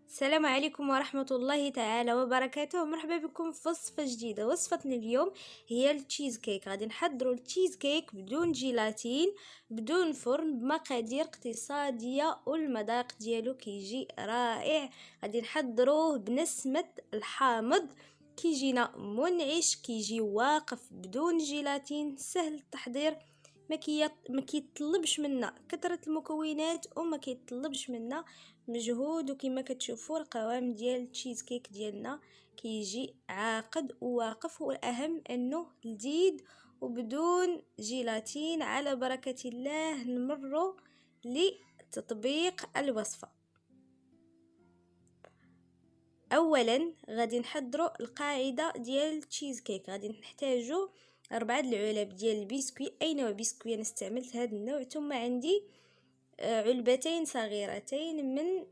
السلام عليكم ورحمة الله تعالى وبركاته. مرحبا بكم في وصفة جديدة. وصفتنا اليوم هي التشيز كيك. غادي نحضروا التشيز كيك بدون جيلاتين، بدون فرن، بمقادير اقتصادية، والمذاق ديالو كيجي رائع. غادي نحضروه بنسمة الحامض، كيجينا منعش، كيجي واقف بدون جيلاتين، سهل التحضير، ما كيطلبش منا كثرة المكونات وما كيطلبش منا مجهود. وكما كتشوفوا القوام ديال التشيز كيك ديالنا كيجي عاقد وواقف، والاهم انه لذيذ وبدون جيلاتين. على بركة الله نمروا لتطبيق الوصفة. اولا غادي نحضروا القاعده ديال التشيز كيك. غادي نحتاجوا 4 العلب ديال البسكوي، اي نوع بسكوي انا استعملت هذا النوع. ثم عندي علبتين صغيرتين من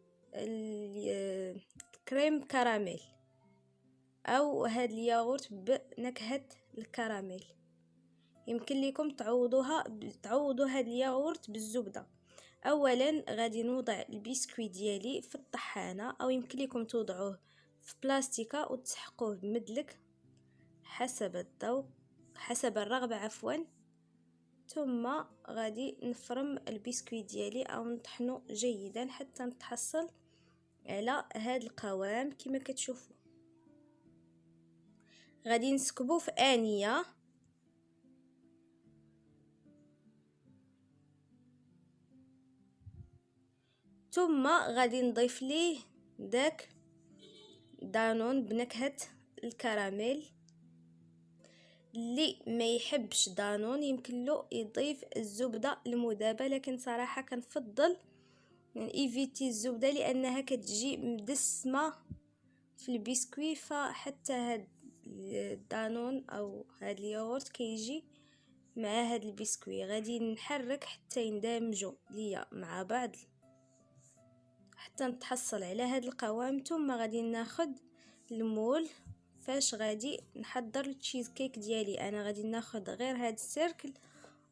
الكريم كراميل او هاد الياغورت بنكهه الكراميل. يمكن لكم تعوضوا هاد الياغورت بالزبده. اولا غادي نوضع البسكوي ديالي في الطحانه، او يمكن لكم توضعوه في بلاستيكه وتسحقوه بمدلك حسب الذوق، حسب الرغبه عفوا. ثم غادي نفرم البسكوي ديالي او نطحنه جيدا حتى نتحصل على هذا القوام كما كتشوفوا. غادي نسكبه في آنية، ثم غادي نضيف ليه داك دانون بنكهة الكراميل. اللي ما يحبش دانون يمكن له يضيف الزبدة المذابة، لكن صراحة كنفضل ايفيتي الزبدة لانها كتجي مدسمة في البسكوي، فحتى هاد الدانون او هاد الياغورت كيجي مع هاد البسكوي. غادي نحرك حتى يندمجوا ليا مع بعض حتى نتحصل على هاد القوام. ثم غادي ناخد المول فاش غادي نحضر التشيز كيك ديالي. انا غادي ناخد غير هاد السيركل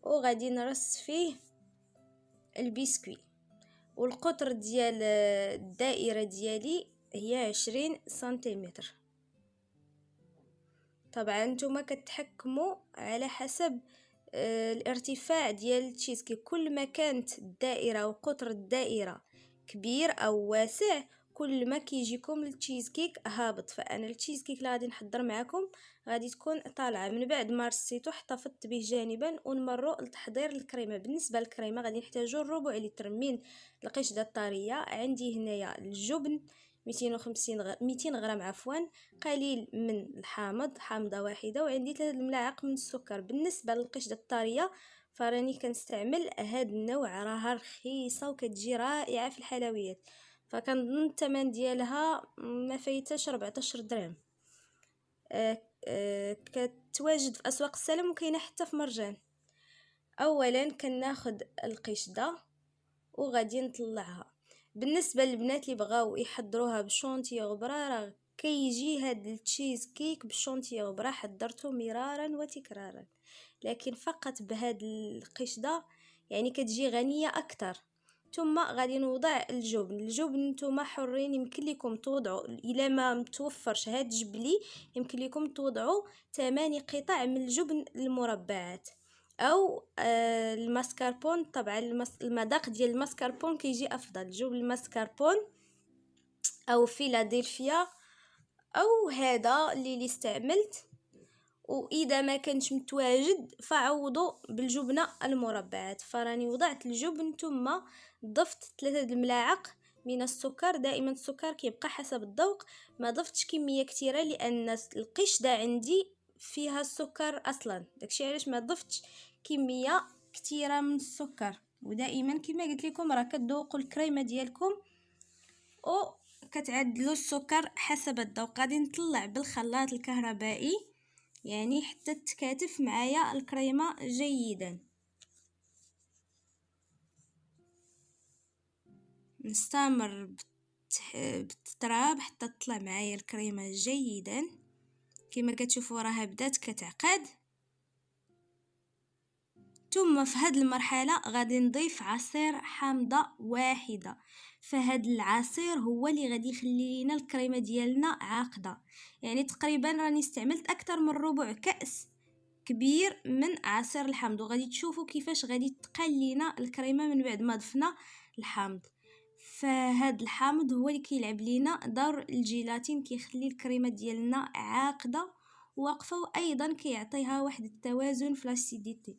وغادي نرص فيه البسكوي، والقطر ديال الدائرة ديالي هي 20 سنتيمتر. طبعا نتوما كتحكموا على حسب الارتفاع ديال التشيز كيك. كل ما كانت الدائرة وقطر الدائرة كبير او واسع كل ما كيجيكم التشيز كيك هابط. فانا التشيز كيك اللي غادي نحضر معكم غادي تكون طالعه. من بعد ما رصيته احتفظت به جانبا ونمروا لتحضير الكريمه. بالنسبه للكريمه غادي نحتاجوا ربع لتر من القشده الطريه. عندي هنايا الجبن 200 غرام عفوا، قليل من الحامض، حامضه واحده، وعندي 3 ملاعق من السكر. بالنسبه للقشده الطريه فراني كنستعمل هاد النوع، راها رخيصه وكتجي رائعه في الحلويات، فكنظن الثمن ديالها ما فايتاش 14 درهم. كتواجد في اسواق السلام وكاينه حتى في مرجان. اولا كناخد القشده وغادي نطلعها. بالنسبه للبنات اللي بغاو يحضروها بشونتي غبره، راه كيجي هاد التشيز كيك بالشونتي غبره حضرته مرارا وتكرارا، لكن فقط بهاد القشده يعني كتجي غنيه اكثر. ثم غادي نوضع الجبن نتوما حرين، يمكن لكم توضعوا الا ما متوفرش هاد الجبلي يمكن لكم توضعوا 8 قطع من الجبن المربعات او الماسكربون. طبعا المذاق ديال الماسكربون كيجي افضل، جبن الماسكربون او فيلادلفيا او هذا اللي استعملت. واذا ما كانش متواجد فعوضوا بالجبنه المربعات. فراني وضعت الجبن ثم ضفت 3 الملاعق من السكر. دائما السكر كيبقى حسب الذوق، ما ضفتش كميه كثيره لان القشده عندي فيها السكر اصلا، داكشي علاش ما ضفتش كميه كثيره من السكر. ودائما كما قلت لكم راه كتذوقوا الكريمه ديالكم او كتعدلوا السكر حسب الذوق. غادي نطلع بالخلاط الكهربائي يعني حتى تكاتف معايا الكريمه جيدا. نستمر بالتراب حتى تطلع معايا الكريمه جيدا. كما كتشوفوا راها بدات كتعقد. ثم في هذه المرحلة غادي نضيف عصير حامضة واحدة. فهاد العصير هو اللي غادي يخلي لنا الكريمه ديالنا عاقده، يعني تقريبا راني استعملت اكثر من ربع كأس كبير من عصير الحامض، وغادي تشوفوا كيفاش غادي تقل لينا الكريمه من بعد ما ضفنا الحامض. فهاد الحامض هو اللي كيلعب لينا دور الجيلاتين، كيخلي الكريمه ديالنا عاقده واقفه، وايضا كيعطيها واحد التوازن في الاسيديتي.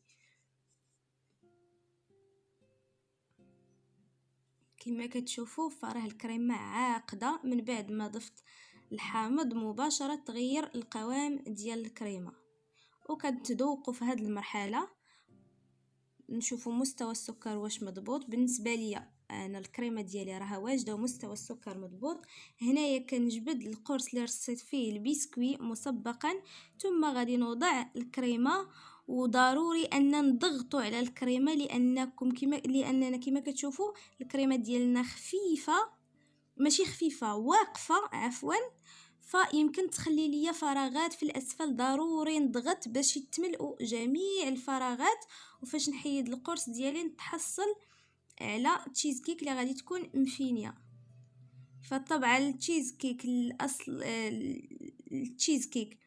كما كتشوفوا فراه الكريمه عاقده من بعد ما ضفت الحامض مباشره، تغير القوام ديال الكريمه. وكتذوقوا في هذه المرحله نشوفوا مستوى السكر واش مضبوط. بالنسبه لي انا الكريمه ديالي راها واجده ومستوى السكر مضبوط. هنايا كنجبد القرص اللي رصيت فيه البسكوي مسبقا، ثم غادي نوضع الكريمه. وضروري ان نضغطوا على الكريمه لاننا كما كتشوفوا الكريمه ديالنا خفيفه، ماشي خفيفه، واقفه عفوا، فيمكن تخلي ليا فراغات في الاسفل. ضروري نضغط باش يتملؤوا جميع الفراغات، وفاش نحيد القرص ديالي نتحصل على تشيز كيك اللي غادي تكون مفينيه. فطبعا التشيز كيك الاصل التشيز كيك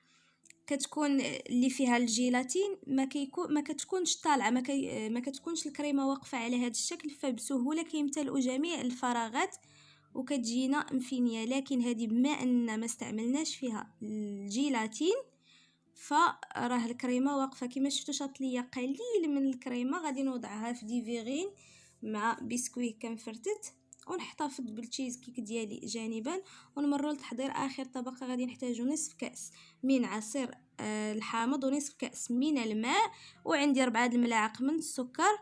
كتكون اللي فيها الجيلاتين ما كتكونش طالعه، ما كتكونش الكريمه واقفه على هذا الشكل، فبسهوله كيمتلئوا جميع الفراغات وكتجينا مفينيه. لكن هذه بما اننا ما استعملناش فيها الجيلاتين فراه الكريمه واقفه. كما شفتوا شاط ليا قليل من الكريمه، غادي نوضعها في ديفيغين مع بسكوي كنفرتت، ونحتفظ بالتشيز كيك ديالي جانبا. ونمروا لتحضير اخر طبقه. غادي نحتاجو نصف كاس من عصير الحامض، ونصف كاس من الماء، وعندي 4 الملاعق من السكر،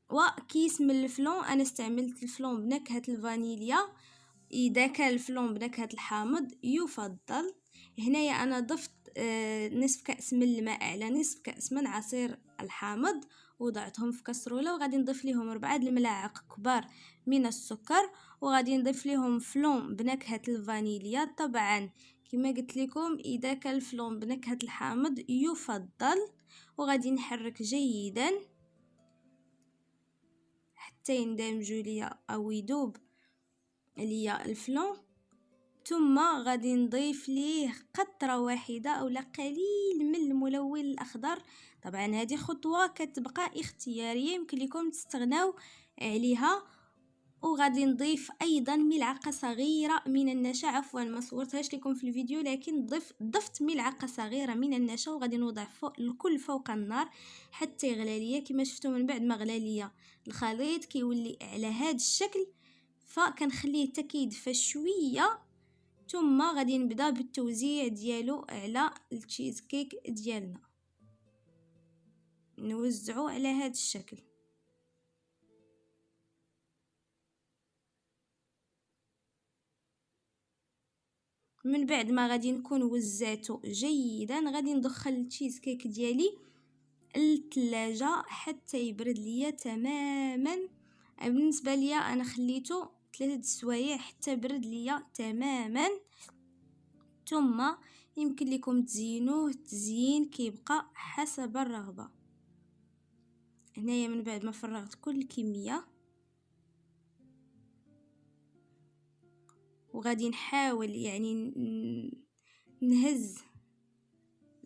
وكيس من الفلون. انا استعملت الفلون بنكهه الفانيليا، اذا كان الفلون بنكهه الحامض يفضل. هنايا انا ضفت نصف كأس من الماء على نصف كأس من عصير الحامض، وضعتهم في كسرولة، وغادي نضيف لهم 4 الملاعق كبار من السكر، وغادي نضيف لهم فلون بنكهة الفانيليا. طبعا كما قلت لكم اذا كان الفلون بنكهة الحامض يفضل. وغادي نحرك جيدا حتى يندمجوا ليا او يذوب ليا الفلون. ثم غادي نضيف ليه قطره واحده او قليل من الملون الاخضر. طبعا هذه خطوه كتبقى اختياريه، يمكن لكم تستغناو عليها. وغادي نضيف ايضا ملعقه صغيره من النشا، عفوا ما صورتهاش لكم في الفيديو، لكن ضفت ملعقه صغيره من النشا، وغادي نوضع الكل فوق النار حتى يغلى ليا. كما شفتوا من بعد ما غلى ليا الخليط كيولي على هذا الشكل، فكنخليه حتى كيدفى شويه، ثم غادي نبدا بالتوزيع ديالو على التشيز كيك ديالنا. نوزعو على هذا الشكل. من بعد ما غادي نكون وزعته جيدا، غادي ندخل التشيز كيك ديالي للثلاجه حتى يبرد ليا تماما. بالنسبه ليا انا خليته 3 سوايع حتى برد ليا تماما. ثم يمكن لكم تزينوه تزيين كيبقى حسب الرغبه. هنايا من بعد ما فرغت كل الكميه، وغادي نحاول يعني نهز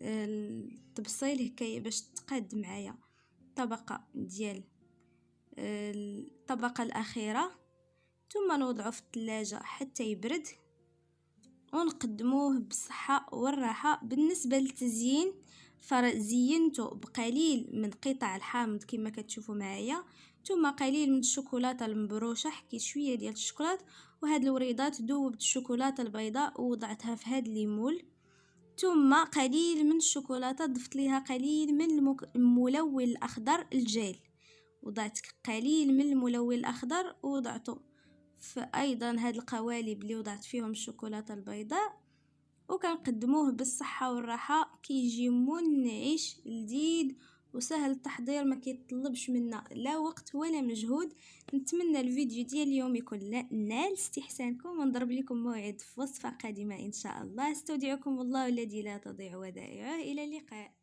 الطبسيل هكايا باش تقاد معايا طبقه ديال الطبقه الاخيره، ثم نوضعه في الثلاجه حتى يبرد ونقدموه بالصحه والراحه. بالنسبه للتزيين فزينته بقليل من قطع الحامض كما كتشوفوا معايا، ثم قليل من الشوكولاته المبروشه، حكيت شويه ديال الشوكولاته، وهاد الوريضات ذوبت الشوكولاته البيضاء ووضعتها في هاد الليمول، ثم قليل من الشوكولاته ضفت ليها قليل من الملون الاخضر الجيل، وضعت قليل من الملون الاخضر ووضعته في ايضا هاد القوالب اللي وضعت فيهم الشوكولاته البيضاء. وكنقدموه بالصحه والراحه، كيجي منعش لذيذ وسهل التحضير، ما كيطلبش منا لا وقت ولا مجهود. نتمنى الفيديو ديال اليوم يكون نال استحسانكم، ونضرب لكم موعد في وصفه قادمه ان شاء الله. استودعكم الله الذي لا تضيع ودائعه. الى اللقاء.